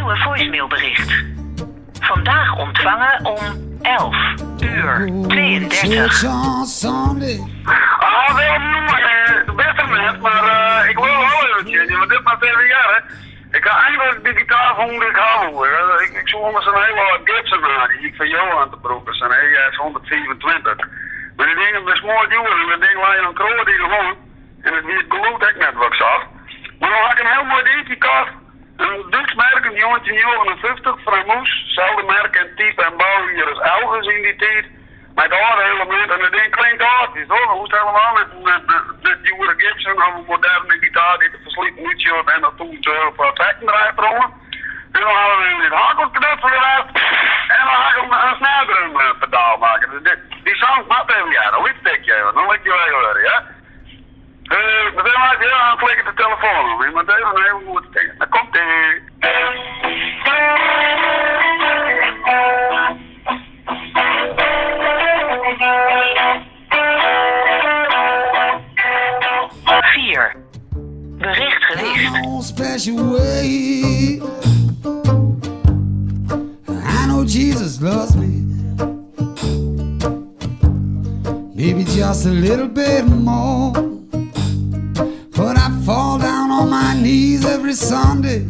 nieuwe voicemailbericht. Vandaag ontvangen om 11:32. Beste mens, maar ik wil wel eventjes, want dit maar 7 jaar, hè. Ik ga eigenlijk de gitaar van hoe ik hou. Ik zoek onder zo'n hele Gibson aan, die ik van Johan te broeken. Hij is 125. Maar die dingen is mooi duur en dat ding laat je een kroon die gewoon. En het weer gloed ik net wat af. Maar dan had ik een heel mooi dingetje kocht. Een Duits merk, een jongetje 59 van Moes. Hetzelfde merk en type en bouw hier als Elvis in die tijd. Met alle elementen en dat ding klinkt aardig, toch? Hoe is het helemaal met nieuwe Gibson of een moderne gitaar die te verslieten niet short en dat toen zo voor het hekken eruit rollen. En dan hadden we een hakelknutsel eruit en dan ga ik een snijder pedaal maken. Dus die sound mat even, ja, dan liep ik je even, dan liep je wel horen, ja? Meteen maak je heel aanklikken de telefoon op, maar even goed tegen. Dan komt die. 4. Bericht gelist. I know Jesus loves me. Maybe just a little bit more. But I fall down on my knees every Sunday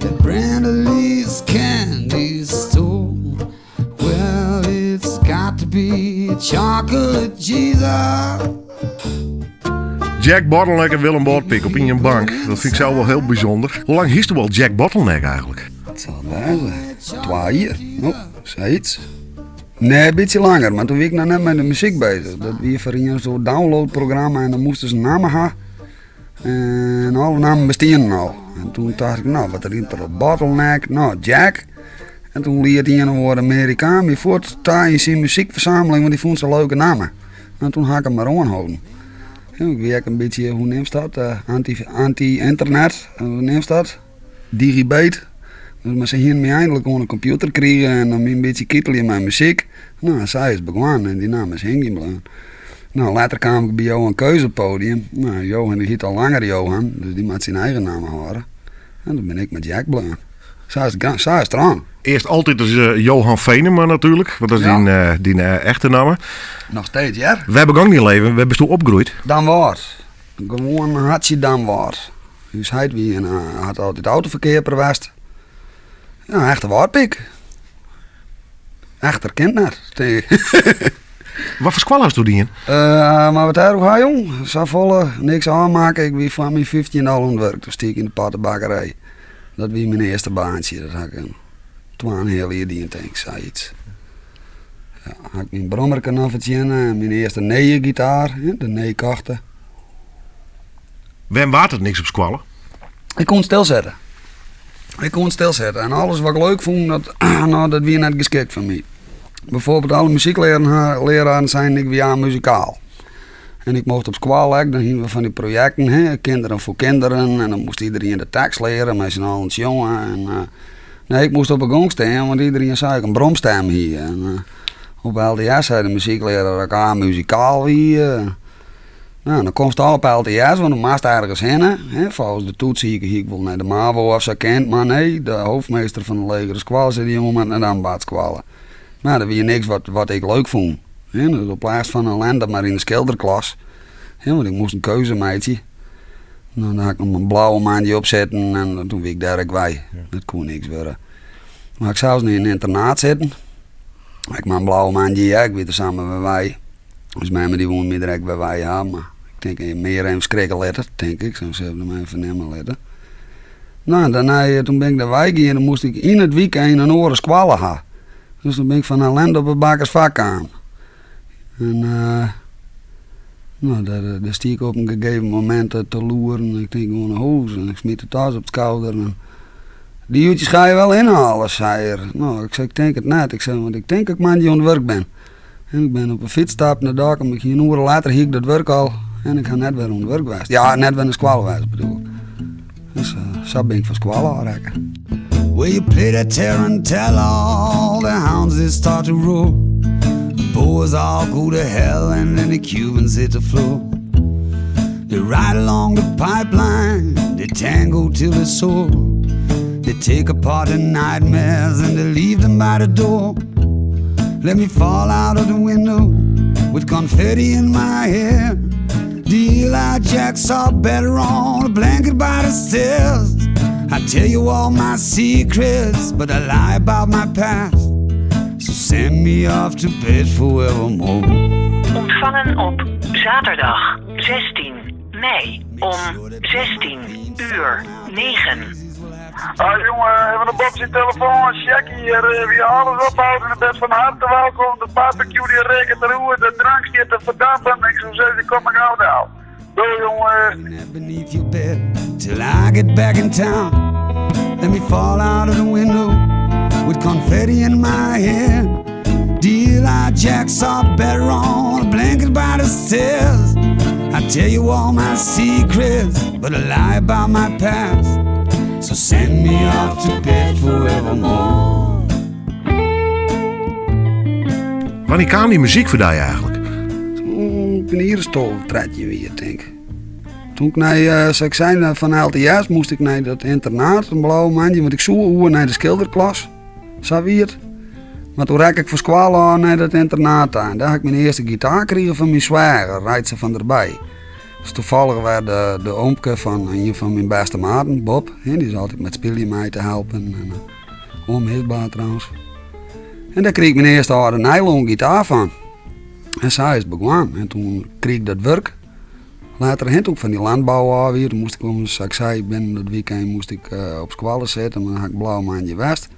at Brenda Lee's candy store. Well, it's got to be chocolate Jesus. Jack Bottleneck en Willem Bootpik op in je bank. Dat vind ik zelf wel heel bijzonder. Hoe lang hiest er wel Jack Bottleneck eigenlijk? Het zal wel 2 jaar. Oh, zoiets. Nee, een beetje langer, maar toen was ik nog net met de muziek bezig. Dat was voor een zo'n downloadprogramma en dan moesten ze namen gaan. En alle namen bestonden al. En toen dacht ik, nou, wat riep er op Bottleneck? Nou, Jack. En toen leerde hij een woord Amerikaan mee voort in zijn muziekverzameling, want die vond ze leuke namen. En toen ga ik hem maar aanhouden. Ja, ik werk een beetje, hoe neemt dat? Anti-internet, hoe neemt dat? Digibate. Dus maar ze hiermee eindelijk gewoon een computer kregen en dan een beetje kittelen in mijn muziek. Nou, zij is begonnen en die naam is Hengi. Nou, later kwam ik bij Johan Keuzepodium. Nou, Johan die heet al langer Johan, dus die moet zijn eigen naam houden. En toen ben ik met Jack begonnen. Zij is strong. Eerst altijd als Johan Venema natuurlijk, want dat is die echte naam. Nog steeds, ja? We hebben gang niet leven, we hebben toen opgegroeid. Dan was. Gewoon had je dan was. Dus hij had altijd autoverkeer per west. Ja, echte waarpik. Echter kindner. Wat voor squal was toen die in? Maar wat hij ook had, jong. Zou volle niks aanmaken. Ik wie van mijn 15 al aan het werk. Toen stiek ik in de patenbakkerij. Dat was mijn eerste baantje. Dat had ik een heel jaar die denk ik, zei iets. Ja, had ik mijn brommerkanaffetje en mijn eerste nee-gitaar, de nee-kachten. Waarom waard het niks op squallen? Ik kon stilzetten. En alles wat ik leuk vond, dat was net geschikt voor mij. Bijvoorbeeld alle muziekleraren zijn ik weer muzikaal. En ik mocht op school, dan gingen we van die projecten, kinderen voor kinderen. En dan moest iedereen de tekst leren, met z'n allen jongen. En, nee, ik moest op een gong staan, want iedereen zei ik een bromstem hier. En, op LDS zei de muziekleraar dat ik muzikaal wie. Nou, dan komt het al op LTS, want dan moest ergens heen. Volgens de toets zie ik wil naar de MAVO of ze kent, maar nee, de hoofdmeester van de legere squal zei die jongen met een ambachtssquallen. Nou, dat was niks wat ik leuk vond. Dus op plaats van een lender maar in de schilderklas. Want ik moest een keuzemeidje. Nou, dan had ik nog een blauwe maandje opzetten en toen werd ik direct wij. Ja. Dat kon niks worden. Maar ik zou in een internaat zitten. Ik maar een blauwe maandje, ja, ik werd er samen bij wij. Dus mij die woont me direct bij wij, ja, maar ik denk meer een schrikken letter, denk ik. Zo hebben ze mij vernemen letter. Nou, daarna, toen ben ik daar wij en dan moest ik in het weekend een oren squallen gaan. Dus toen ben ik van ellende op het bakkersvak aan. En nou, daar stiek ik op een gegeven moment te loeren. Ik denk gewoon een hoes en ik smiet de tas op het schouder. En die uurtjes ga je wel inhalen, zei er. Nou, ik zei, ik denk het net. Ik zei, want ik denk dat ik man die aan het werk ben. En ik ben op een fietsstap naar dak en een uur later hiek ik dat werk al. En ik ga net weer aan het werk geweest. Ja, net weer een squal geweest bedoel ik. Dus zo ben ik van squal aanrekken. Where you play that tarantella, the hounds they start to roar. The boys all go to hell and then the Cubans hit the floor. They ride along the pipeline, they tango till it's sore. They take apart the nightmares and they leave them by the door. Let me fall out of the window with confetti in my hair. The Eli Jacks are better on a blanket by the stairs. I tell you all my secrets, but I lie about my past. So send me off to bed forevermore. Ontvangen op zaterdag 16 mei om 16:09. Ah jongen, even een bobje telefoon, Jackie hier, wie alles ophoudt in het bed van harte welkom. De barbecue die rekent de roer, de drank zit te verdampen. Ik zou zeggen, kom maar gauw down. Doei jongen. Beneath your bed till I get back in town. Let me fall out of the window with confetti in my hair. The Eli Jacks are better on a blanket by the stairs. I tell you all my secrets, but I lie about my past. So send me off to bed forevermore. Wanneer kwam die muziek voor jou eigenlijk? Ik ben hier een stoltratje weer, denk ik. Toen ik naar, zoals ik zei, van LTS moest ik naar dat internaat, een blauw mandje, want ik zoek naar de schilderklas. Zo weer. Maar toen raak ik voor school aan naar dat internaat aan. Daar heb ik mijn eerste gitaar gekregen van mijn zwager, rijdt ze van erbij. Dus toevallig werd de oomke van een van mijn beste maten, Bob. Die is altijd met spelen mij te helpen. En, onmisbaar trouwens. En daar kreeg ik mijn eerste harde nylon gitaar van. En zij is begonnen. En toen kreeg ik dat werk. Later heen ook van die landbouw alweer. Toen moest ik, zoals ik zei, binnen dat weekend moest ik op squallen zitten. Maar dan had ik blauw maandje west.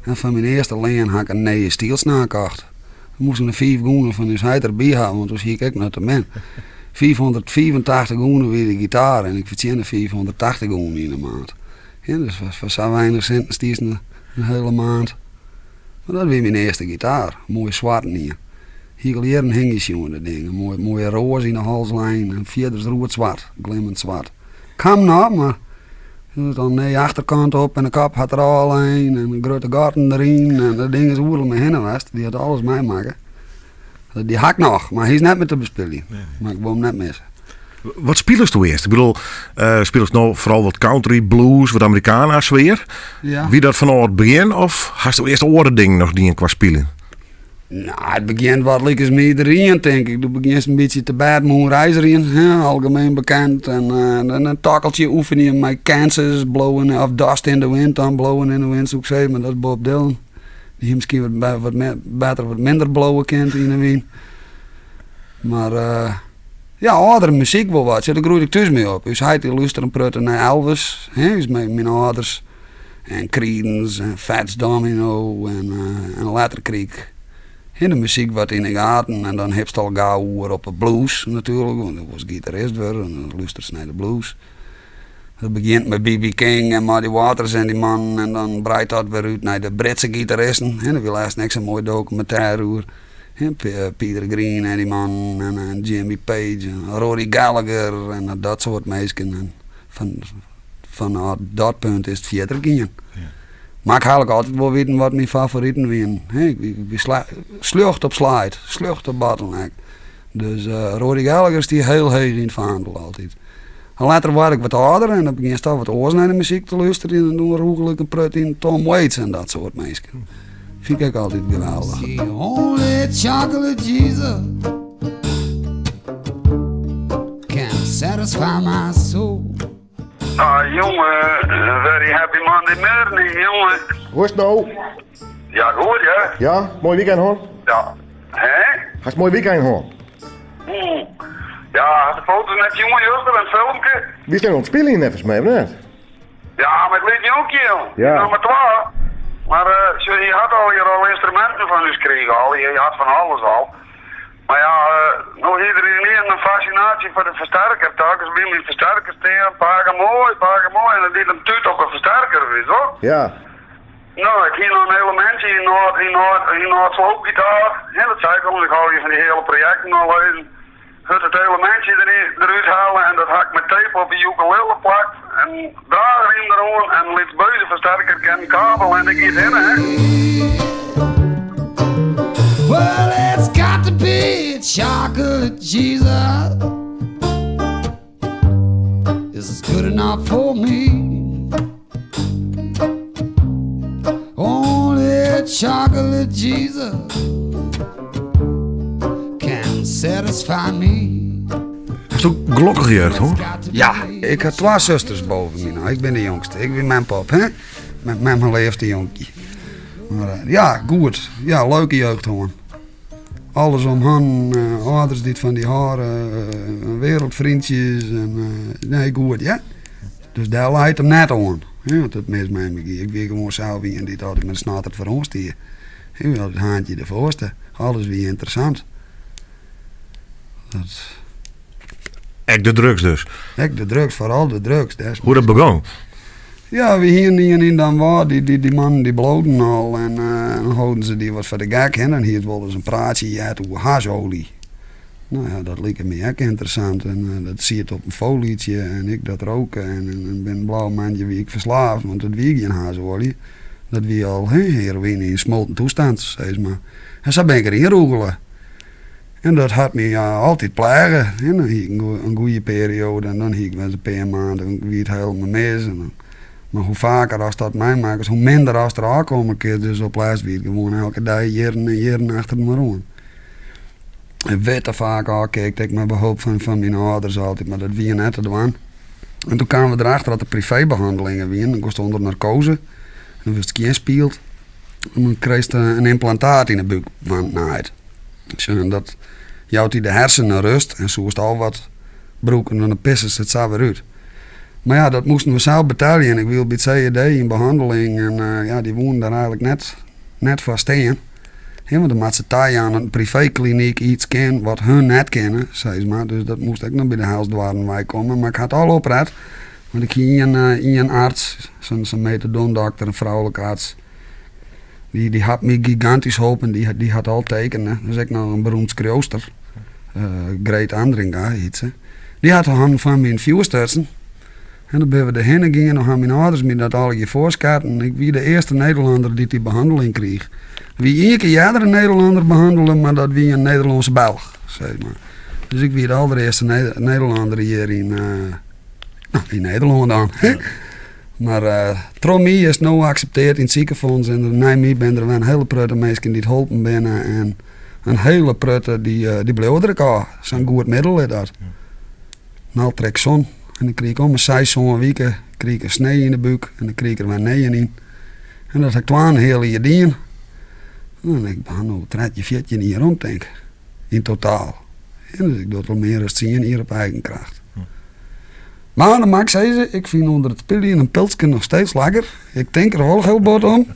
En van mijn eerste leen had ik een nieuwe stielsnaar gekocht. Dan moest ik een 5 goenen van dieheid erbij hebben, want toen zie ik naar de men. 485 goenen weer de gitaar en ik verdiende 480 goenen in de maand. Ja, dus voor zo weinig centen stiers een hele maand. Maar dat was mijn eerste gitaar. Mooi zwart hier. Hier leren hingjes jongen dat ding. Mooie roze in de halslijn en verder rood zwart, glimmend zwart. Kam nou, maar dan de achterkant op en de kap had er al een en een grote garten erin en dat ding is oerlijk met hen was. Die had alles meemaken. Die hak nog, maar hij is net met de bespilling. Nee. Maar ik wil hem net missen. Wat spelers toen eerst? Ik bedoel, spelers nou vooral wat country, blues, wat Amerikanen sfeer? Ja. Wie dat vanaf het begin of had je eerst andere dingen nog die in qua spelen? Nou, het begint wat lekker met iedereen, denk ik. Het begint een beetje te bad met reiziger, algemeen bekend. En een takkeltje oefenen met Kansas, blowen of Dust in the Wind, dan blowen in the Wind, zoek ik maar dat is Bob Dylan. Die misschien wat minder blauwe kent in de wind. Maar ja, andere muziek wel wat. Daar groeide ik thuis mee op. Dus hij luisterde prutten naar Elvis. Dus met mijn ouders. En Creedence en Fats Domino. En later kreeg ik de muziek wat in de gaten. En dan heb je al gauw op de blues natuurlijk. Want ik was gitarist weer. En dan luisterde naar de blues. Het begint met B.B. King en Muddy Waters en die man. En dan breidt dat weer uit naar de Britse gitaristen. En dan wil laatst niks een mooi documentaire over. Peter Green en die man. En Jimmy Page en Rory Gallagher. En dat soort mensen. En van dat punt is het verder gaan. Ja. Maar ik ga altijd wel weten wat mijn favorieten zijn. Ik slucht op slide, slucht op bottleneck. Dus Rory Gallagher is die heel heeg in het vaandel altijd. En later werd ik wat ouder en dan begin je wat oors naar de muziek te luisteren. En dan doen we roegelijk een prut in Tom Waits en dat soort mensen. Vind ik altijd geweldig. The only chocolate Jesus can satisfy my soul. Ah jongen, very happy Monday morning jongen. Hoe is het nou? Ja goed ja. Ja, mooi weekend hoor. Ja. Hè? Had je mooi weekend hoor? Ja, de foto's met jongen juster en filmpje. Wie zijn ontspelingen even mee, of net? Ja, maar ik weet niet ook joh. Ja. Nummer 2. Maar je had al instrumenten van u gekregen al. Je had van alles al. Maar ja, nog iedereen een fascinatie voor de versterker. Telkens wil die versterker staan, pakken mooi. En dan deed een tuut op een versterker, weet je wel? Ja. Nou, ik ging nog een elementje in Noord sloopgitaar. En dat zei ik al, ik hou je van die hele projecten al lezen. Het elementje eruit halen en dat had ik met tape op de ukulele plakt. En dragerriem erom en liet buizen versterker en kabel en ik iets in, hè. Well, it's got to be chocolate Jesus. This is good enough for me. chocolate Jesus can satisfy me. Is het ook gelukkige jeugd, hoor? Ja, ik had 2 zusters boven me. Nou, ik ben de jongste. Ik ben mijn pap, hè? Met mijn leefde jonkie. Maar ja, goed. Ja, leuke jeugd gewoon. Alles om hen, ouders dit van die haren, wereldvriendjes en nee, goed, ja. Dus daar leidt hem net aan. Ja, dat mis mij me. Ik weet gewoon zelf wie en dit had ik met snatter voor ons hier. Ik wil het haantje de voorste. Alles weer interessant. Dat... Echt de drugs dus. Echt de drugs, vooral de drugs. Hoe dat begon? Ja, we hier in dan waar, die mannen die bloten al en dan houden ze die wat voor de gek in en hier wilden ze een praatje uit over hasolie. Nou ja, dat leek me ook interessant en dat zie je het op een folietje en ik dat roken en ben een blauw mandje wie ik verslaafd, want dat wie geen hasolie. Dat wie al heroïne in smolten toestand, zei ze maar. En zo ben ik erin roegelen. En dat had me altijd plagen. En dan had ik een goede periode en dan had ik wel eens een paar maanden wie het helemaal mis. Maar hoe vaker als dat mij maakt, hoe minder als er aankomen kan. Dus op laatst wie het gewoon elke dag jaren achter me aan. Ik weet er vaak al, kijk ik met behulp van mijn ouders altijd, maar dat wie net te doen. En toen kwamen we erachter dat er privébehandelingen waren. Dan kost onder narcose. Dan was het kiespeeld. En dan kreeg je een implantaat in de buik naaid. En dat jouwt hij de hersenen rust en zo is het al wat broeken en dan pissen ze het zo weer uit. Maar ja, dat moesten we zelf betalen en ik wil bij het CED in behandeling en ja, die woonden daar eigenlijk net voor staan. Ja, want de maatschappij aan een privékliniek iets kennen wat hun net kennen, zei ze maar. Dus dat moest ik nog bij de Helsdwarenwijk komen. Maar ik had al opred, want ik hier een arts, zo'n metadondokter, een vrouwelijke arts. Die had me gigantisch geholpen, die had al tekenen. Dus ik nog een beroemd krooster, Greet Andringa heet ze. Die had hand van mijn vuurstersen. En dan ben we erheen gegaan en dan gaan mijn ouders me dat al je voorskaarten. En ik was de eerste Nederlander die behandeling kreeg. Wie één keer jadere Nederlander behandelen, maar dat wie een Nederlandse Belg, zeg maar. Dus ik was de allereerste Nederlander hier in Nederland dan. Maar tromie is nu geaccepteerd in het ziekenfonds en na mij ben er wel een hele prutte mensen die het helpen binnen en een hele prutte die bleven er al. Zo'n goed middel is dat. Nou trek zon en dan kreeg ik om een 6 weken kreeg ik een snee in de buik en dan kreeg ik er weer neeën in. En dat heb ik 2 hele jaar gedaan. En dan denk ik, nou tred je 14 hier rond denk ik, in totaal. En dus ik doe het al meer dan 10 hier op eigen kracht. Maar dan mag ik zeggen, ik vind onder het pillen een pilsje nog steeds lekker. Ik denk er wel heel bot om.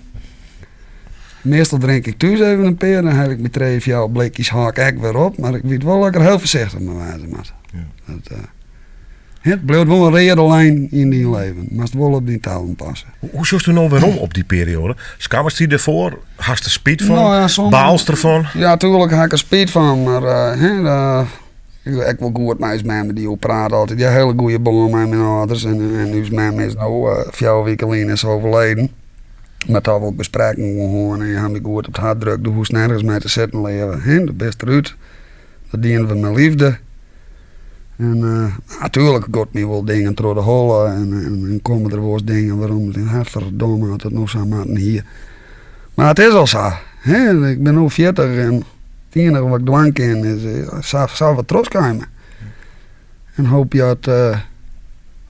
Meestal drink ik thuis even een peer, dan heb ik met 3 of 4 blikjes haak ik weer op. Maar ik weet wel lekker heel voorzichtig met wijze met. Ja. Het blijft wel een rede lijn in die leven, maar het wel op die talen passen. Hoe zoest u nou weer om op die periode? Schammers die ervoor? Hast er speed van? Nou ja, Baalst ervan? Ja, tuurlijk heb ik er speed van, maar ik wil goed met me die praten altijd. Ja, hele goede bomen met mijn ouders en nu is mijn is nou 4 weken alleen is overleden. Met dat we bespreken gewoon en je hebt me goed op het hart druk, hoe nergens mee te zitten leven. De beste eruit, dat dienen we met liefde. En natuurlijk gaat me wel dingen door de holen en komen er wel eens dingen waarom het verdomme had het nog zo maken hier. Maar het is al zo. Ik ben nu 40 en het enige wat ik doen kan is zou wat trots komen. En hoop je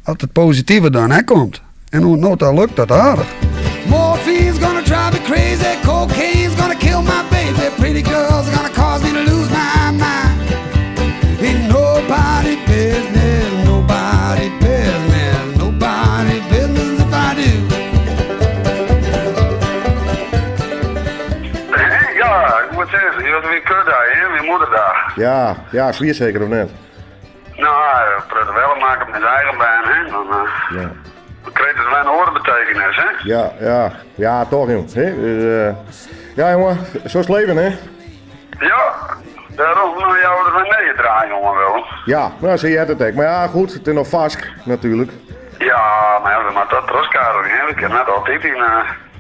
dat het positieve dan komt. En hoe het nou lukt dat aardig. Morphine's gonna drive me crazy, cocaine's gonna kill my baby, pretty girls are gonna cause me to lose my mind. Ain't nobody business, nobody business, nobody business if I do. Ja, ik moet zeggen, je was weer kutdag, hè, weer moederdag. Ja, zwier zeker of net? Nou, we proberen wel maken met zijn eigen baan, hè. Dan kreeg het wel een orenbetekenis, hè. Ja, toch joh. Ja jongen, zo is het leven hè? Ja, daarom jou er wel nee draaien, jongen wel. Ja, nou zie je het ook. Maar ja goed, het is nog vast natuurlijk. Ja, maar dat troskader, hè. We kunnen net altijd in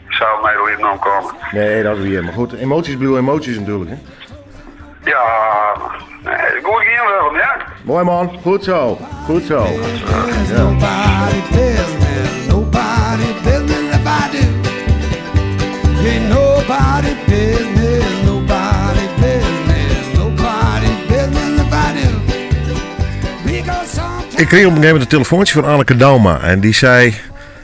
zou mij er nog komen. Nee, dat is weer. Maar goed, emoties bedoel emoties natuurlijk hè. Ja, nee, goed hier wel, ja. Mooi man, goed zo. Goed zo. Ja. Nobody business if I do. Ain't nobody kreeg op een gegeven moment een telefoontje van Anneke Dauma. En die zei,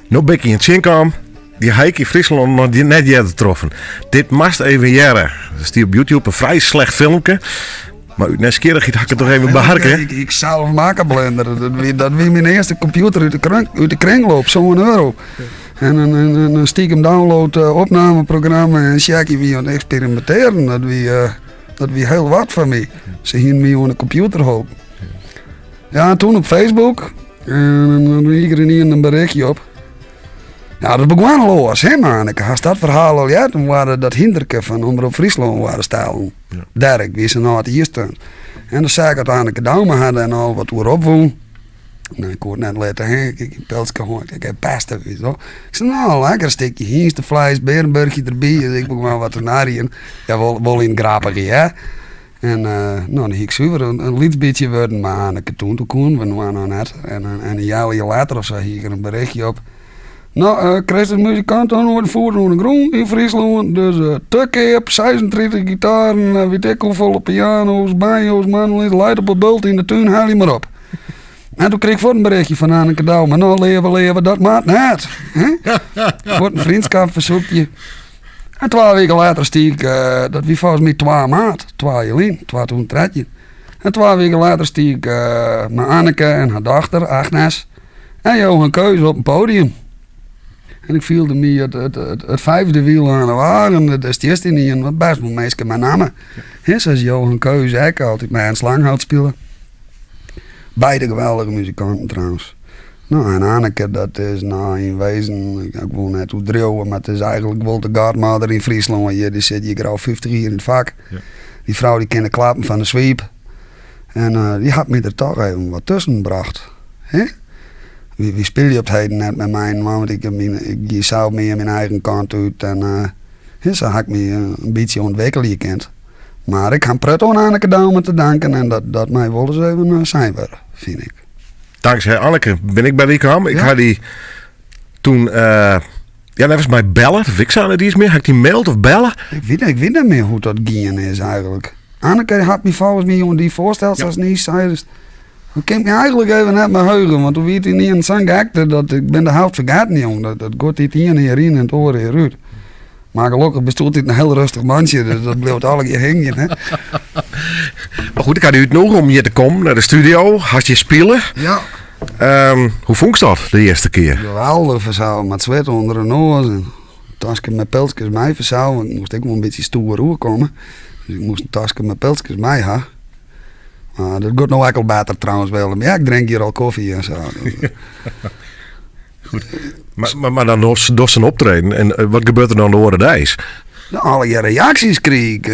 nou ben ik in Tjinkam. Die hike in Friesland nog net jaren getroffen. Dit mast even jaren. Dat is die op YouTube een vrij slecht filmpje. Maar net keer had ik het toch even beharken. Ik zelf maken Blender. Dat wie mijn eerste computer uit de kringloop, zo'n euro. En een stiekem download opnameprogramma en Sjaki wie aan het experimenteren. Dat wie heel wat van mij. Ze hingen mij aan de computer hoop. Ja, toen op Facebook. En dan liep er niet een berichtje op. Ja, dat begon al los, hè man. Ik had dat verhaal al, ja. Toen waren dat hinderke van Omroep Friesland waren stalen. Ja. Dirk, wie ze nou het hier staan. En dan zei ik uiteindelijk Dauma hadden en al wat erop woon. Nou, ik hoorde net later heen, ik heb peltje gehoord, ik heb pasta, weet je wel. Ik zei, nou, lekker een stukje hingstenvlees, berenburgje erbij. Dus ik begon wat te narien. Ja, wel in grappig, hè. En nou, dan ging ik zuiver een liedje worden, maar Anneke toen kon, we waren nog net. En een jaar later of zo hier een berichtje op. Nou, kreeg de muzikant aan worden voor de groen in Friesland. Dus tukkeep, 36 gitaren, weet ik hoeveel piano's, banjo's, mandolins, light op een bult in de tuin, haal je maar op. En toen kreeg ik voor een berichtje van Anneke Dauma, nou leven, dat maakt net. Voor een vriendschapverzoekje. En 2 weken later stieg ik, dat wie volgens mij 2 maart, 2 juli, 2013. En 2 weken later stieg ik met Anneke en haar dochter, Agnes, en Johan Keus op een podium. En ik viel me het 5e wiel aan de wagen, dat is het eerste niet, en wat best wel meestal mijn namen. Ja. Zoals Johan Keus, ik altijd mij aan slanghout spelen. Beide geweldige muzikanten trouwens. Nou, en Anneke, dat is nou in wezen, ik woon net hoe dreuwen, maar het is eigenlijk wel de godmother in Friesland. Die zit hier al 50 jaar in het vak. Ja. Die vrouw die kende klappen van de sweep. En die had me er toch even wat tussen gebracht. Wie speel je op het heden net met mij? Want ik zou meer mijn eigen kant uit. En zo had ik me een beetje ontwikkeld gekend. Maar ik ga Prut aan Anneke Dauma te danken en dat mij wel eens even zijn worden, vind ik. Dankzij Anneke ben ik bij die kwam. Ik had die toen, dat was mij bellen. Ik zou niet iets meer. Had ik die mailt of bellen? Ik weet niet meer hoe dat ging is eigenlijk. Anneke had me volgens mij jongen die voorstelt als niet zei. Dus ik kan me eigenlijk even net mijn heugen, want toen weet hij niet in zijn acte dat ik ben de helft vergeten jongen. Dat gaat dit hier in en het oren hieruit. Maar gelukkig bestond dit een heel rustig mandje, dus dat bleef alle keer hangen. Hè. Maar goed, ik had u het nog om hier te komen naar de studio. Had je spelen? Ja. Hoe vond je dat de eerste keer? Geweldig verzouwen met zwet onder de noos. En tasje met peltjes mij verzouwen. Ik moest ook wel een beetje stoer roer komen. Dus ik moest een tasje met peltjes mij hebben. Maar dat gaat nog wel beter trouwens wel. Maar ja, ik drink hier al koffie en zo. Goed. Maar dan door zijn optreden. En wat gebeurt er dan door de ijs? Nou, alle reacties kreeg ik.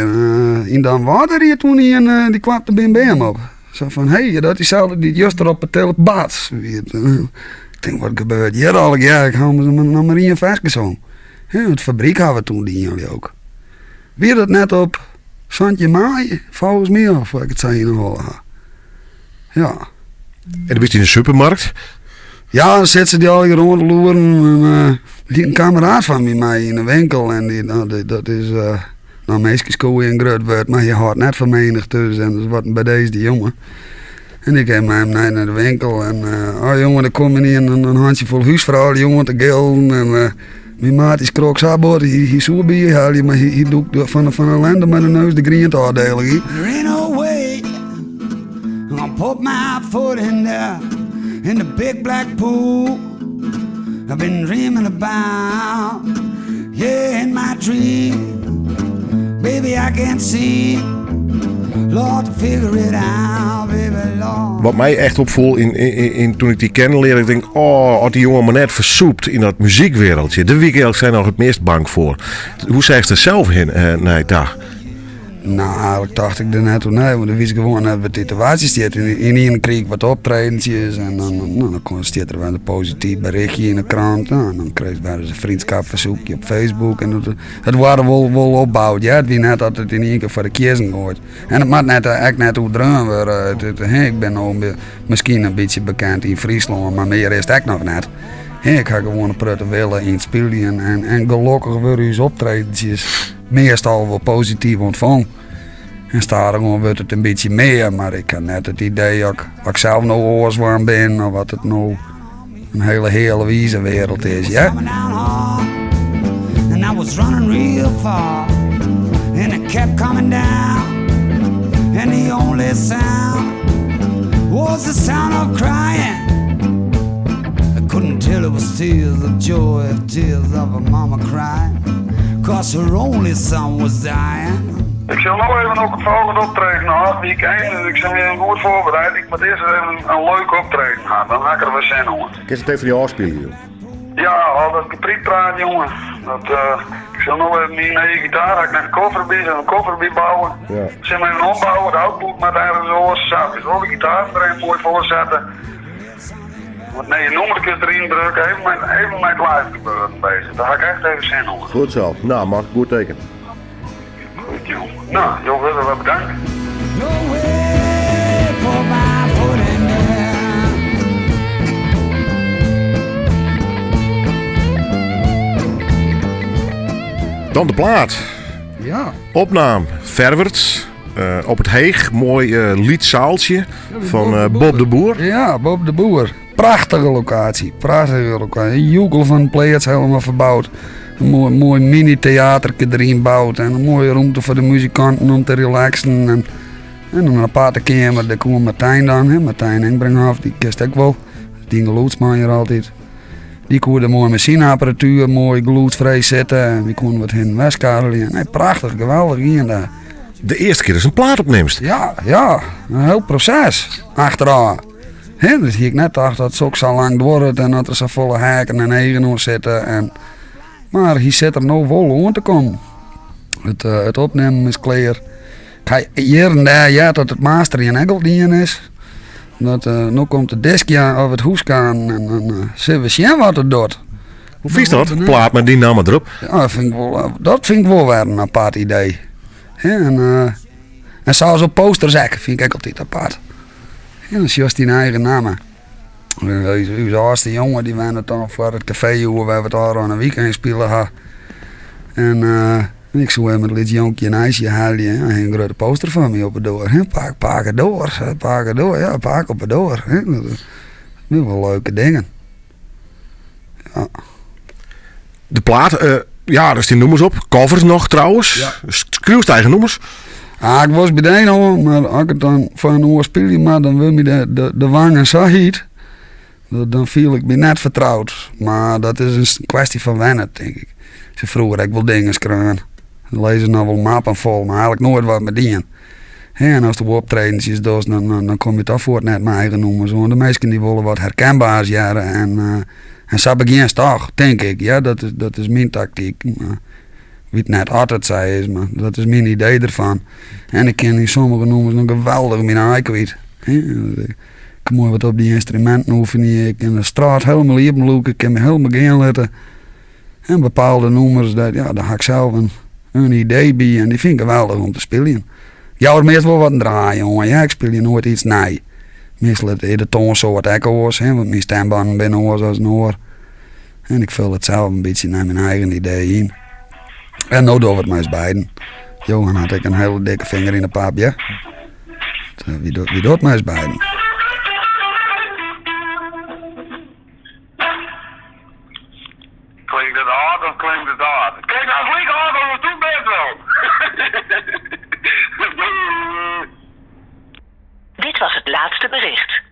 In dan water hier toen hij die kwam de BM op. Zo van, hé, dat is altijd die juist erop het telepaat. Ik denk, wat gebeurt hier al? Ja, ik hou me nog maar in een versje zo. Het fabriek hadden we toen die jullie ook. Weer dat net op Santje Maaien, volgens mij of wat ik het zei nog wel. Ja. En dan wist in de supermarkt? Ja, dan zet ze die al hier rond de loeren. Die een kameraad van mij in de winkel. En dat is nou meestal koeien en groot wordt, maar je hoort net vermenigd dus. En dat wordt bij deze die jongen. En ik heb hem naar de winkel. En oh jongen, dan kom je niet een handje vol huisvrouw, jongen, te gelden. En mijn maat is kroksabord, hij zoekt bij je, haal je, maar hij doet van een lende met een neus de green te aandelen. There ain't no way I'm gonna put my foot in there in the big black pool I've been dreaming about. Yeah, in my dream, baby, I can't see. Lord, figure it out, baby, Lord. Wat mij echt opviel toen ik die kende leerde, ik denk, als die jongen maar net versoept in dat muziekwereldje. De weekend zijn nog het meest bang voor. Hoe zei ze er zelf in? Nee, daar. Nou, eigenlijk dacht ik er net nee, want dan wist ik gewoon dat we situaties zitten. In een kreeg ik wat optredentjes en dan constateerde er wel een positief berichtje in de krant. Nou, en dan kreeg we een vriendschapverzoekje op Facebook en het waren wel opbouwd. Ja, het was net dat het in één keer voor de kiezen gooit. En het maakt net hoe droom worden. Ik ben nou misschien een beetje bekend in Friesland, maar meer is het nog net. Ik ga gewoon een prettig willen in het spelen en gelukkig worden onze optredentjes meestal wel positief ontvangen. En stadig wordt het een beetje meer, maar ik had net het idee dat ik zelf nou oorswarm ben of wat het nou een hele wieze wereld is, ja? Coming down hard, and I was running real far, and it kept coming down, and the only sound was the sound of crying. I couldn't tell it was tears of joy, of tears of a mama crying, 'cause her only son was dying. Ik zal nog even op het volgende optreden gehad, week 1, dus ik zal me goed voorbereid. Ik moet eerst even een leuk optreden gaan, dan ga ik er wel zin in. Kun je het even voor je afspelen, joh? Ja, al dat geprietpraat, jongen. Ik zal nog even mijn eigen gitaar, ik naar de koffer bij bouwen. Ja. Ik zal me even opbouwen, de output met ergens oors, dus ook de gitaar erin mooi voorzetten. Want nee, je nummertjes erin drukken, even met live gebeuren bezig. Daar ga ik echt even zin in. Goed zo. Nou, mag ik goed tekenen. Goed, joh. Nou, joh, wel bedankt. No way for my foot in there. Dan de plaat. Ja. Opname Verwerts. Op het Heeg. Mooi liedzaaltje van Bob de Boer. Ja, Bob de Boer. Prachtige locatie. Een joekel van Players helemaal verbouwd. Een mooi mini-theaterke erin bouwt. En een mooie ruimte voor de muzikanten om te relaxen. En een aparte kamer, daar komt Martijn dan. Hè? Martijn Engbrenghoff, die kist ook wel. Die geluidsman hier altijd. Die kon de mooie machineapparatuur, mooi geluidsvrij zetten. En die kon wat heen westkarrelen. Nee, prachtig, geweldig hier daar. De eerste keer is een plaat opneemst. Ja, een heel proces achteraan. He, dus hier ik net dacht dat het ook zo lang wordt en dat er zo volle haken en eigen op zitten. Maar hier zit er nou wel aan te komen. Het opnemen is klaar. Hier en daar ja, dat het master in Engeldien is. Nu komt de diskje op het huis gaan en dan zullen we zien wat het doet. Hoe vies dat? Plaat met die namen erop. Ja, dat vind ik wel weer een apart idee. He, en zoals op posters zeggen, vind ik ook altijd apart. Ja, dan zie je die eigen namen. Uw oudste jongen die waren dan voor het café waar we het daar aan een weekend spelen hadden. En ik zou hem met een jonkje een ijsje halen en een grote poster van me op het door. Pak het door, ja, pak op het door. Dat zijn wel leuke dingen. Ja. De plaat, ja, daar staan nummers op. Covers nog trouwens. Ja. Schreeuwst eigen nummers. Ik was bij de een, maar als ik het dan van een oor speel, maar dan wil me de wangen zo heet. Dan viel ik me net vertrouwd. Maar dat is een kwestie van wennen, denk ik. Ze vroeger ik wil dingen schrijven. Dan lezen nou wel mappen vol, maar eigenlijk nooit wat met dingen. En als er optredens is, dan kom je toch voor net mijn eigen nummers. Want de meesten die willen wat herkenbaars jaren. En zo begint het toch, denk ik. Ja, dat is mijn tactiek. Maar, wie het net altijd zei is, maar dat is mijn idee ervan. En ik ken in sommige nummers nog geweldig mijn eigen kwijt. Ik kan mooi wat op die instrumenten oefenen. Ik kan de straat helemaal openloeken. Ik kan me helemaal gaan laten. En bepaalde nummers, daar ga ik zelf een idee bij. En die vind ik geweldig om te spelen. Ja, er meestal wel wat draaien, jongen. Ja, ik speel je nooit iets nee. Meestal het de toon zo wat echo's, want mijn stembanden binnen hoor zoals een oor. En ik vul het zelf een beetje naar mijn eigen idee in. En nou doen we het maar eens beiden. Johan had ik een hele dikke vinger in de pap, ja. Wie doet maar eens beiden? Klinkt het hard of klinkt het hard? Kijk, als het hard dan doe best wel. Dit was het laatste bericht.